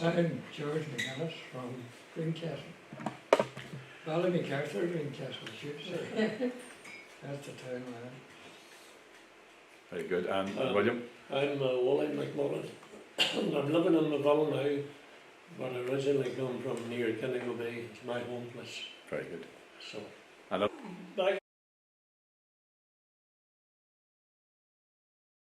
I'm George McGuinness from Greencastle. Valley MacArthur, Greencastle, say. That's the town line. Very good. And William? I'm Mullin, Mullin. I'm living in the Mullin now, but I originally come from near Kinnigo Bay. It's my home place. Very good. So, And back.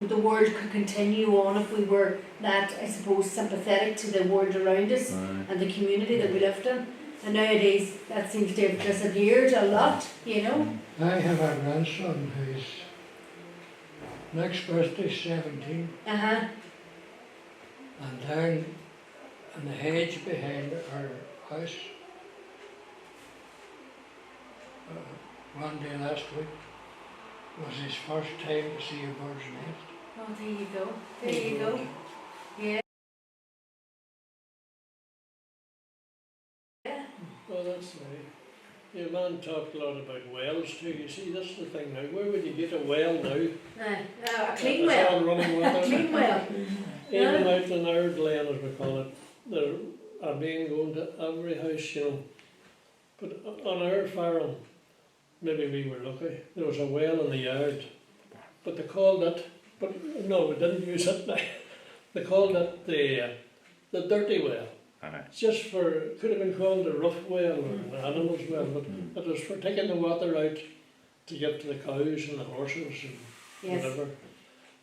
The world could continue on if we were that, I suppose, sympathetic to the world around us and the community that we lived in. And nowadays that seems to have disappeared a lot, you know. I have a grandson who's next birthday 17, Uh-huh. and down in the hedge behind our house, one day last week was his first time to see a bird's nest. Oh, there you go. There you go. Yeah. Yeah. Well, that's right. Your man talked a lot about wells too. You see, that's the thing now. Where would you get a well now? A clean It's all well. running water. A clean well. Even out in our glen, as we call it, there are being going to every house, you know. But on our farm, maybe we were lucky, there was a well in the yard. But they called it, but no, we didn't use it now. They called it the dirty well. It's just for, could have been called a rough well or an animal's well, but it was for taking the water out to give to the cows and the horses and whatever.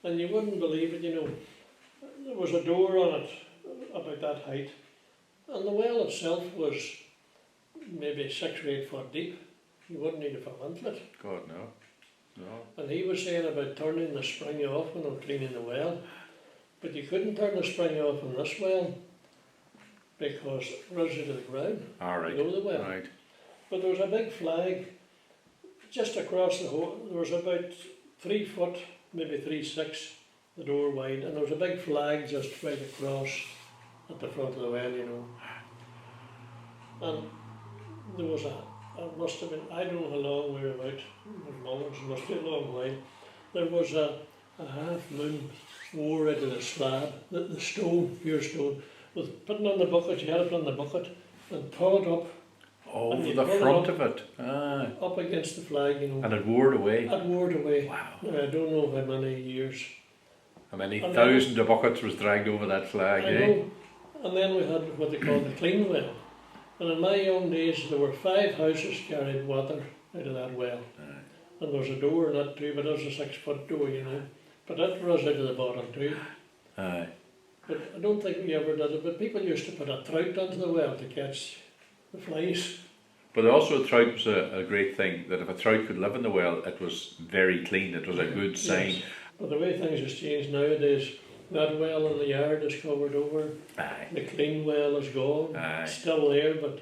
And you wouldn't believe it, you know. There was a door on it about that height, and the well itself was maybe 6 or 8 foot deep. You wouldn't need a fill into it. God, no. No. And he was saying about turning the spring off when I'm cleaning the well, but you couldn't turn the spring off in this well because it runs into the ground below the well. Right. But there was a big flag just across the whole. There was about 3 foot, maybe 3.6, the door wide, and there was a big flag just right across at the front of the well, you know. And there was it must have been, I don't know how long we were about, with Mullins, it must be a long while. There was a half moon wore out of the slab, the stone, pure stone, with putting on the bucket, you had it on the bucket, and pull it up. Over the front of it. Up against the flag, you know. And it wore away. It wore away. Wow. I don't know how many years. How many thousands of buckets was dragged over that flag, I know. And then we had what they called the clean well. And in my young days, there were 5 houses carried water out of that well. And there was a door in it too, but it was a 6 foot door, you know. But it rose out of the bottom too. But I don't think we ever did it, but people used to put a trout into the well to catch the flies. But also a trout was a great thing, that if a trout could live in the well, it was very clean, it was a good sign. Yes. But the way things have changed nowadays, that well in the yard is covered over. The clean well is gone. It's still there, but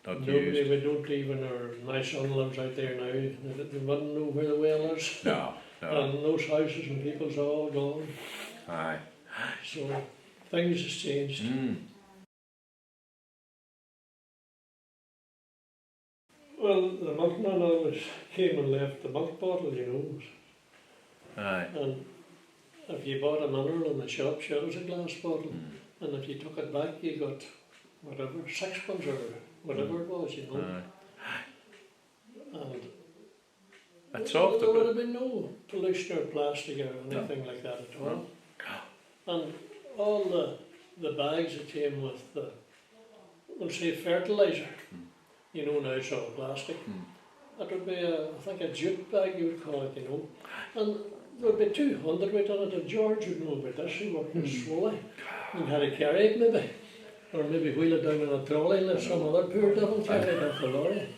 not nobody, used. we don't even, my son lives out there now, they wouldn't know where the well is. No. And those houses and people's are all gone. So things has changed. Well, the milkman always came and left the milk bottle, you know. And if you bought a mineral in the shop, sure, it was a glass bottle. And if you took it back, you got whatever, 6pence or whatever it was, you know. And there would have been no pollution or plastic or anything like that at all. And all the bags that came with the, we'll say, fertiliser, you know, now it's all plastic. It would be, I think, a jute bag you would call it, you know. And there would be 200 weight on it, and George would know about this, he worked in Swoley. And had to carry it maybe, or maybe wheel it down in a trolley and let some other poor devil carry it off the lorry.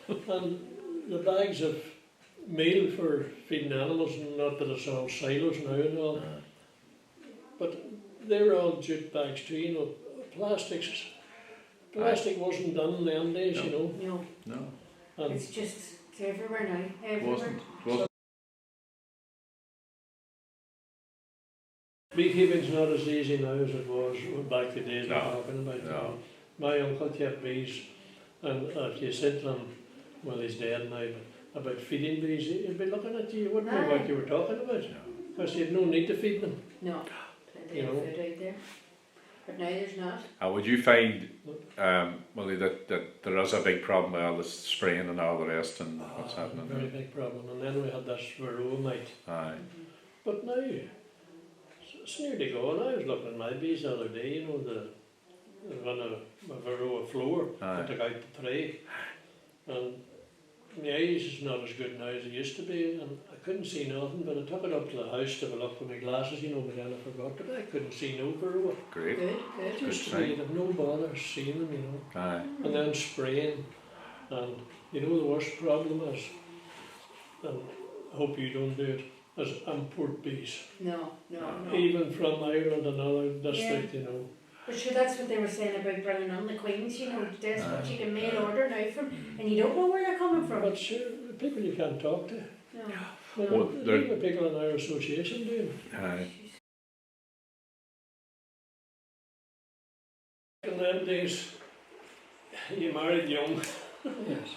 And the bags of meal for feeding animals, not that it's all silos now and all, but they were all jute bags too, you know. Plastic wasn't done in them days, you know. No. And It's everywhere now. Everywhere. Wasn't. Beekeeping's not as easy now as it was back the days we're talking about. No. My uncle kept bees, and if you said to him, well, he's dead now, but about feeding bees, he'd be looking at you, you wouldn't know what you were talking about, because you had no need to feed them. No. Plenty of food out there. but now there's not. And would you find, Willie, that there is a big problem with all this spraying and all the rest and what's happening? Very big problem. And then we had this varroa mite. Aye. But now, it's nearly gone. I was looking at my bees the other day, you know, the run a varroa floor, Aye. I took out the tray. And my eyes is not as good now as it used to be, and I couldn't see nothing, but I took it up to the house to have a look with my glasses, you know, but then I forgot that I couldn't see no varroa. Great. Good, good. Just to sign. be, I've no bother seeing them, you know. Aye. And then spraying, and you know the worst problem is, and I hope you don't do it, is import bees. No, no, no. Even from Ireland and other district, you know. But sure, that's what they were saying about bringing on the queens, you know, that's what you can mail order now from, and you don't know where they're coming from. But sure, people you can't talk to. No. You know, Well, they're- even the people in our association do. Aye. In them days, you married young. Yes.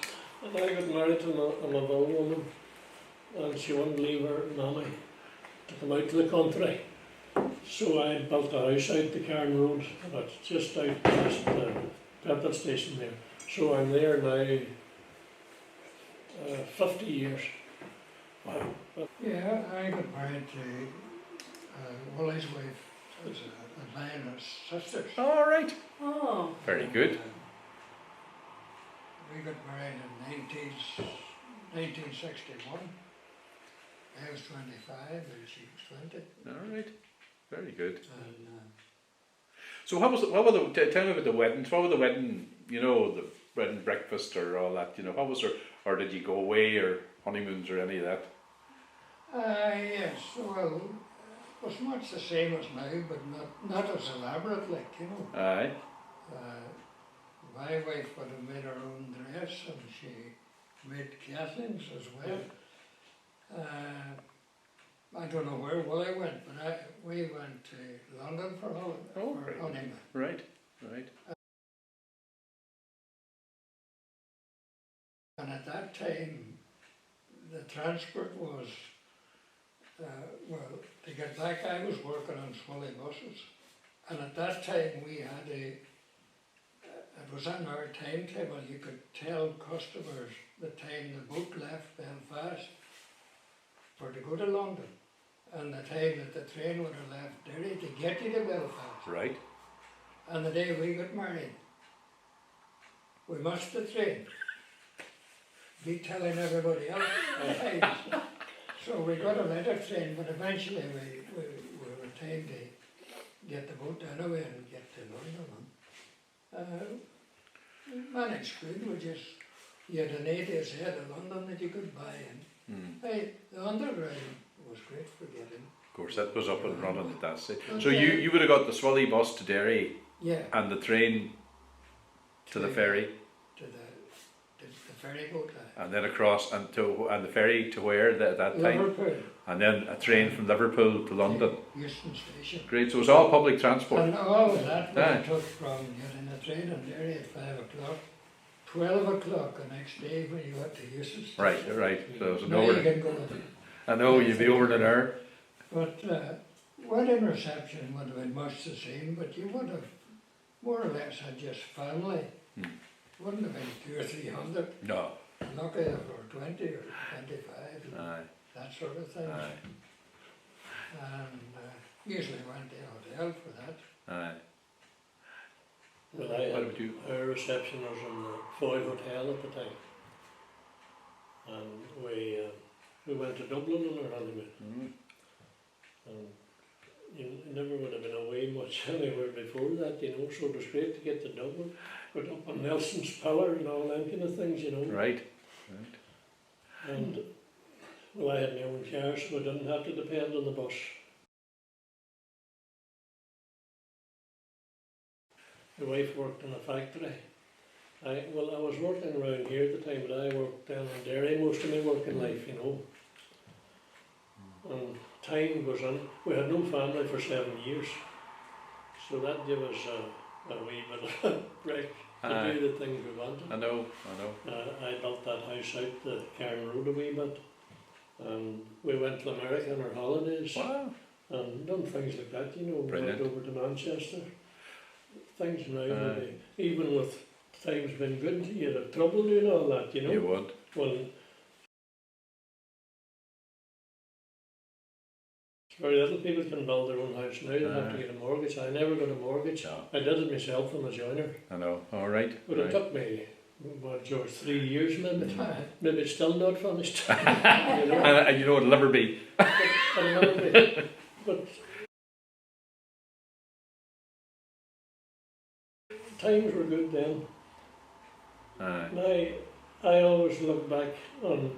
And I got married to a Mullin woman, and she wouldn't leave her mammy to come out to the country. So I built a house out the Cairn Road, and it's just out past the petrol station there. So I'm there now 50 years. Wow. Yeah, I got married to Willie's wife, was a Lioness sisters. All right. Oh, Very good. We got married in 1961. I was 25 and she was 20. All right. Very good. And So what was what were the tell me about the weddings? What were the wedding? You know, the wedding breakfast or all that. You know, what was there? Or did you go away or honeymoons or any of that? yes, well, it was much the same as now, but not as elaborate, like, you know. Aye. My wife would have made her own dress and she made Kathleen's as well. I don't know where Willie went, but we went to London for very good. honeymoon. Right. Right. And at that time, the transport was, well, to get back, I was working on Swilly buses. And at that time, we had it was on our timetable, you could tell customers the time the boat left Belfast for to go to London, and the time that the train would have left Derry to get you to Belfast. Right. And the day we got married, we missed the train. Be telling everybody else. So we got a later train, but eventually we were time to get the boat anyway and get to London. Managed good, you had an 80s head of London that you could buy in. The underground was great for getting. Of course, that was up and running at that stage. So you would have got the Swilly bus to Derry. Yeah. And the train to the ferry. To the ferry boat. And then across and the ferry to where at that time? Liverpool. And then a train from Liverpool to London. Euston Station. Great. So it was all public transport. And all of that Aye. we took from getting a train in Derry at 5 o'clock. 12 o'clock the next day when you got to Euston Station. Right. Right. So it was an Now you over. can go. I know you'd be over an hour. But wedding reception would have been much the same, but you would have more or less had just family. Wouldn't have been 200 or 300. No. Lucky if there were 20 or 25, Aye. that sort of thing. Aye. And usually went to a hotel for that. Aye. Well, What about you? our reception was in the Foy Hotel at the time. And we went to Dublin on our honeymoon. And you never would have been away much anywhere before that, you know, so it was great to get to Dublin. Got up on Nelson's Pillar and all them kind of things, you know. Right. Right. And well, I had my own car, so I didn't have to depend on the bus. My wife worked in a factory. I was working around here at the time, but I worked down in Derry most of my working life, you know. And time goes on. We had no family for 7 years, so that gave us a wee bit of a break to do the things we wanted. I know. I built that house out the Cairn Road a wee bit, and we went to America on our holidays. Wow. And done things like that, you know. Brilliant. Went over to Manchester. things now, maybe, even with times been good, you'd have trouble doing all that, you know. You would. Well, very little people can build their own house now. They have to get a mortgage. I never got a mortgage. No. I did it myself from a joiner. I know. All right. But right. it took me, what, George, 3 years maybe. Maybe it's still not finished. You know? And you know it'll never be. It'll never be. But times were good then. Aye. I always look back on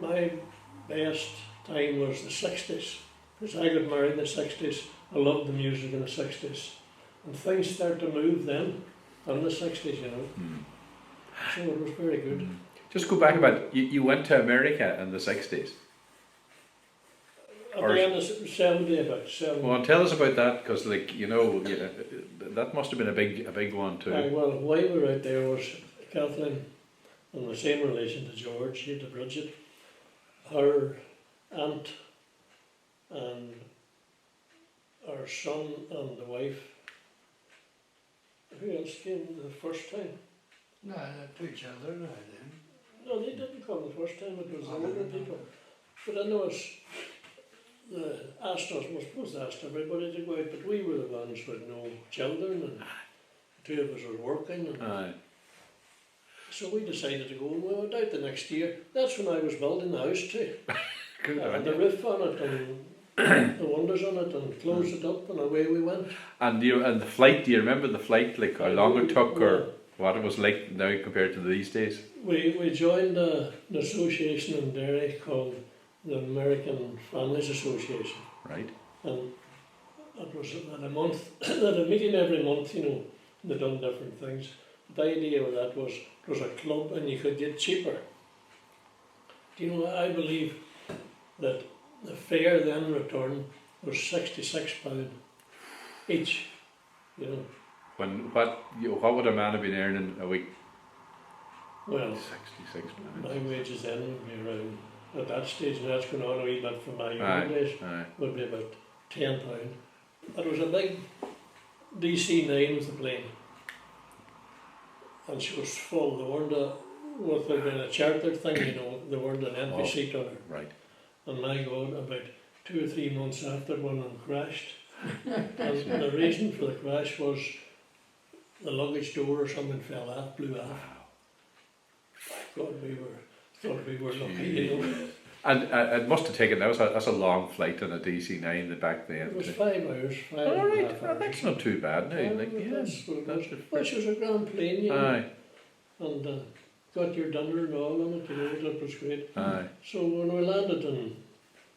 my best time was the 60s. Because I got married in the 60s. I loved the music in the 60s. And things started to move then, in the 60s, you know. So it was very good. Just go back about, you went to America in the 60s. At the end of 70, about 70. Well, tell us about that, because like, you know, that must have been a big one too. Well, why we were out there was Kathleen, in the same relation to George, she had to Bridget, her aunt and our son and the wife. Who else came the first time? No, not to each other now then. No, they didn't come the first time, it was the older people. But I know they asked us, I suppose they asked everybody to go out, but we were the ones with no children, and two of us were working. And so we decided to go, and we went out the next year. That's when I was building the house too. Good The roof on it and the windows on it, and closed it up, and away we went. And the flight, do you remember the flight, like how long it took, or what it was like now compared to these days? We joined an association in Derry called the American Families Association. Right. And it was at a month, at a meeting every month, you know, they done different things. The idea of that was, it was a club and you could get cheaper. Do you know, I believe that the fare then return was £66 each, you know. What would a man have been earning a week? Well, £66. my wages then would be around, at that stage, and that's going on a wee bit from my young days, would be about £10. It was a big DC-9 was the plane. And she was full. They weren't with there being a chartered thing, you know, there weren't an empty seat on her. Right. And my God, about 2 or 3 months after, one of them crashed. And the reason for the crash was the luggage door or something fell off, blew off. God, thought we were lucky, you know. And it must have taken, that's a long flight on a DC-9 back then. It was 5 hours, 5 All and a right, half hours. That's not too bad now. That's what it was. Well, she was a grand plane, you know. Aye. And got your dinner and all on it, you know, that was great. Aye. So when we landed in,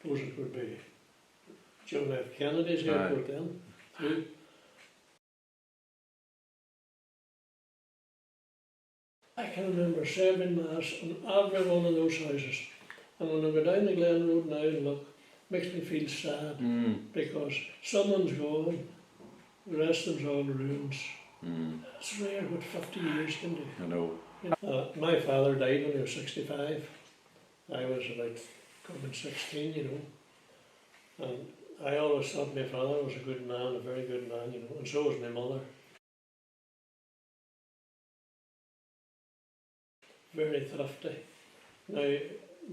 suppose it would be John F. Kennedy's airport then, through. I can remember serving Mass in every one of those houses. And when I go down the Glen Road now and look, it makes me feel sad because someone's gone, the rest of them's all ruins. It's rare what 50 years can do. I know. My father died when he was 65. I was about coming 16, you know. And I always thought my father was a good man, a very good man, you know, and so was my mother. Very thrifty. Now,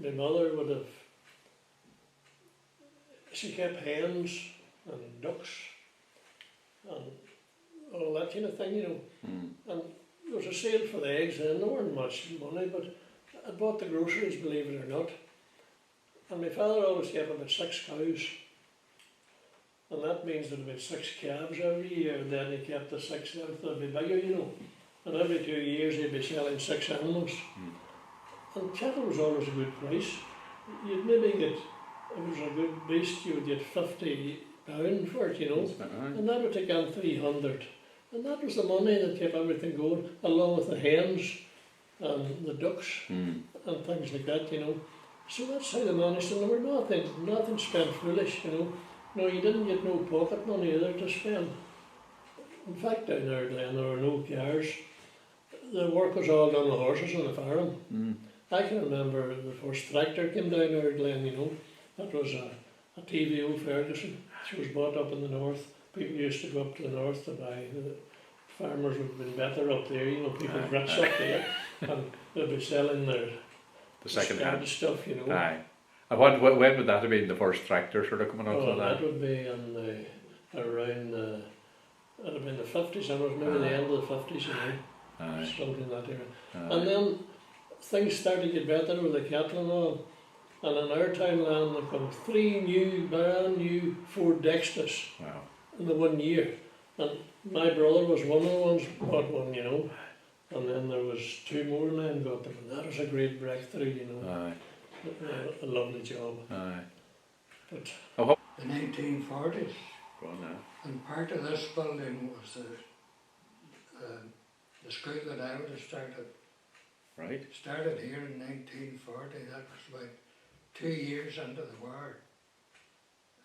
my mother would have, she kept hens and ducks and all that kind of thing, you know. And there was a sale for the eggs then, there weren't much money, but I bought the groceries, believe it or not. And my father always kept about 6 cows. And that means there'd be 6 calves every year, and then he kept the 6 that would be bigger, you know. And every 2 years he'd be selling 6 animals. And cattle was always a good price. You'd maybe get, if it was a good beast, you would get £50 for it, you know. And that would take on 300. And that was the money that kept everything going, along with the hens and the ducks and things like that, you know. So that's how they managed, and there were nothing spent foolish, you know. No, you didn't get no pocket money either to spend. In fact, down there, Glen, there were no cars. The work was all done with horses on the farm. I can remember the first tractor came down there, Glen, you know. That was a TVO Ferguson. She was bought up in the north. people used to go up to the north to buy. The farmers would have been better up there, you know, people rich up there, and they'd be selling their The second hand. stuff, you know. Aye. And when would that have been the first tractor sort of coming onto Well, that? that would be in the, around the, it'd have been the 50s, it was maybe the end of the 50s, you know, Aye. something in that era. Aye. And then things started to get better with the cattle and all. And in our townland there come 3 brand new Ford Dexters Wow. in the 1 year. And my brother was one of the ones who bought one, you know. And then there was 2 more men got them, and that was a great breakthrough, you know. Aye. A lovely job. Aye. But The 1940s, Go on now. and part of this building was the school that I would have started. Right. Started here in 1940, that was about 2 years into the war.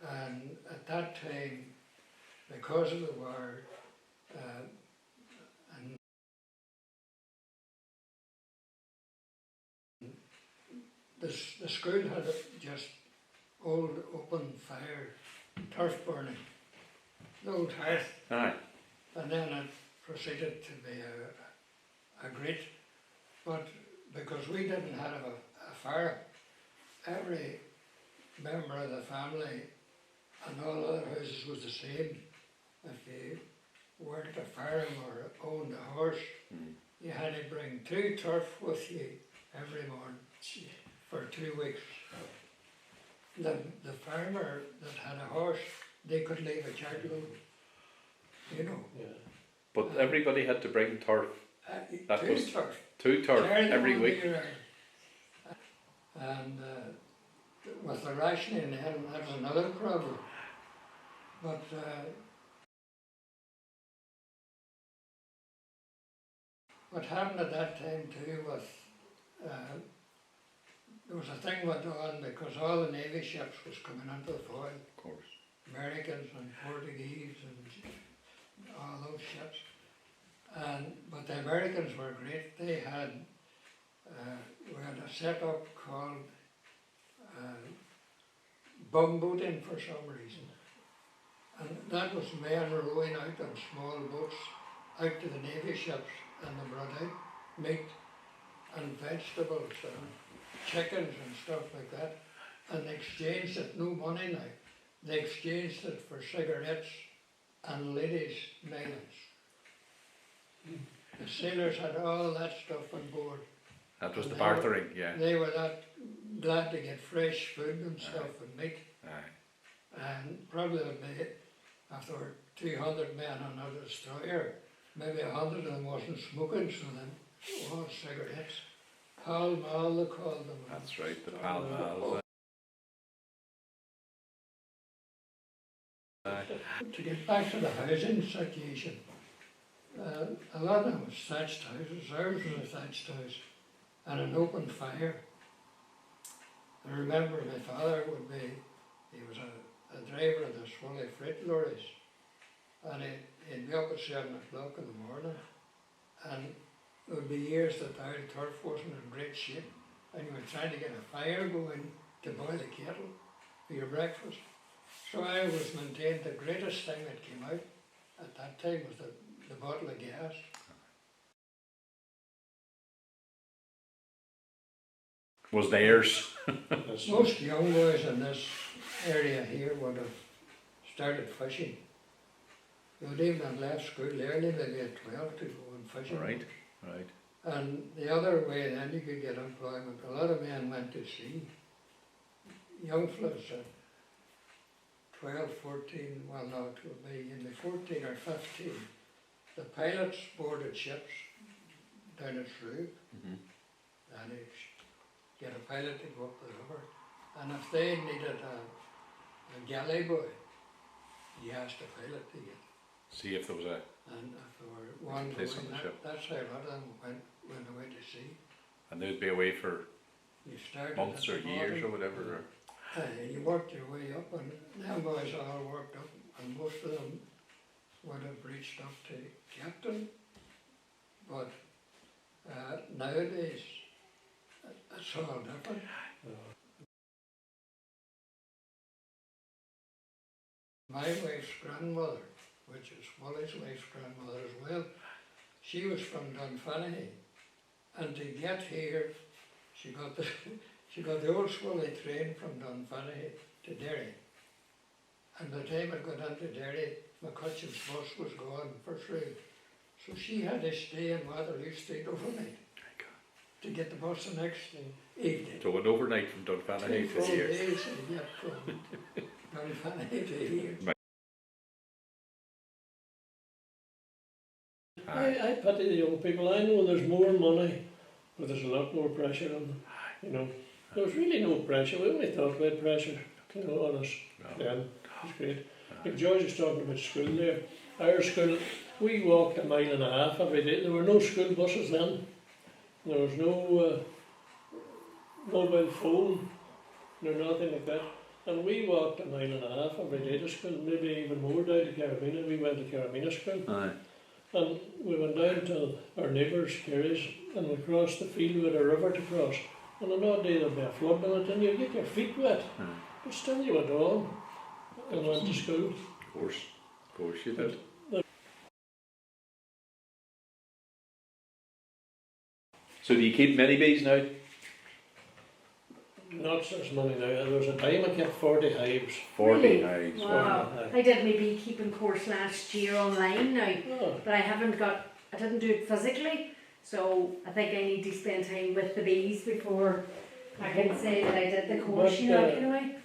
And at that time, because of the war, and the school had just old open fire, turf burning, the old hearth, Aye. and then it proceeded to be a grate. But because we didn't have a fire, every member of the family and all other houses was the same. If you weren't a farm or owned a horse, you had to bring 2 turf with you every morning for 2 weeks. The farmer that had a horse, they could leave a charge load, you know. yeah. But everybody had to bring turf. That 2 was turf. 2 turf Carry them every all week. year round. And with the rationing then, that was another problem. But what happened at that time too was there was a thing went on because all the Navy ships was coming into the foil. Of course. Americans and Portuguese and all those ships. But the Americans were great. They had, we had a setup called bumboating for some reason. And that was men rowing out on small boats out to the Navy ships, and they brought out meat and vegetables and chickens and stuff like that. And they exchanged it, no money now, they exchanged it for cigarettes and ladies' nails. The sailors had all that stuff on board. That was And the they were- bartering, yeah. They were that glad to get fresh food and stuff and meat. Aye. And probably would be, after 200 men on a destroyer, maybe 100 of them wasn't smoking, so then all cigarettes. Pall Mall they called them. That's right, the Pall Mall. Aye. To get back to the housing situation, a lot of them was thatched houses. Ours was a thatched house and an open fire. I remember my father would be, he was a driver of the Swally freight lorries, and he'd be up at 7 o'clock in the morning, and there would be years that our turf wasn't in great shape, and you were trying to get a fire going to boil the kettle for your breakfast. So I always maintained the greatest thing that came out at that time was the bottle of gas. Was theirs. Most young boys in this area here would have started fishing. They would even have left school early, maybe at 12 to go on fishing. Right, right. And the other way then you could get employment. A lot of men went to sea. Young fellas at 12, 14, well no, it would be in the 14 or 15. The pilots boarded ships down at Slough, and they'd get a pilot to go up the river. And if they needed a galley boy, you asked the pilot to get. See if there was a... And if there were one Place on going, the ship. that's how a lot of them went away to sea. And they'd be away for You started months at or the years or bottom, whatever. and you worked your way up, and them boys all worked up, and most of them would have reached up to captain. But nowadays, it's all different. My wife's grandmother which is Wally's wife's grandmother as well. She was from Dunfanaghy, and to get here, she got the old Swilly train from Dunfanaghy to Derry. And by the time it got into Derry, McCutcheon's bus was gone for through. So she had to stay in Waterloo Street overnight to get the bus the next evening. So an overnight from Dunfanaghy to 3-4 here. days to get from Dunfanaghy to here. I pity the young people. I know there's more money, but there's a lot more pressure on them. You know, there was really no pressure. We only thought we had pressure, you know, on us. Then it was great. Like George was talking about school there. Our school, we walked 1.5 miles every day. There were no school buses then. There was no mobile phone, no nothing like that. And we walked 1.5 miles every day to school, maybe even more down to Carabina. We went to Carabina school. Aye. And we went down to our neighbours, Kerry's, and we crossed the field with a river to cross. And on that day there'd be a flood in it, and you get your feet wet. But still you went on and went to school. Of course you did. So do you keep many bees now? Not such money now. There was a time I kept 40 hives. 40 Really? hives. Wow. 40. I did my beekeeping course last year online now, Oh, but I didn't do it physically, so I think I need to spend time with the bees before I can say that I did the course, But, you know, anyway.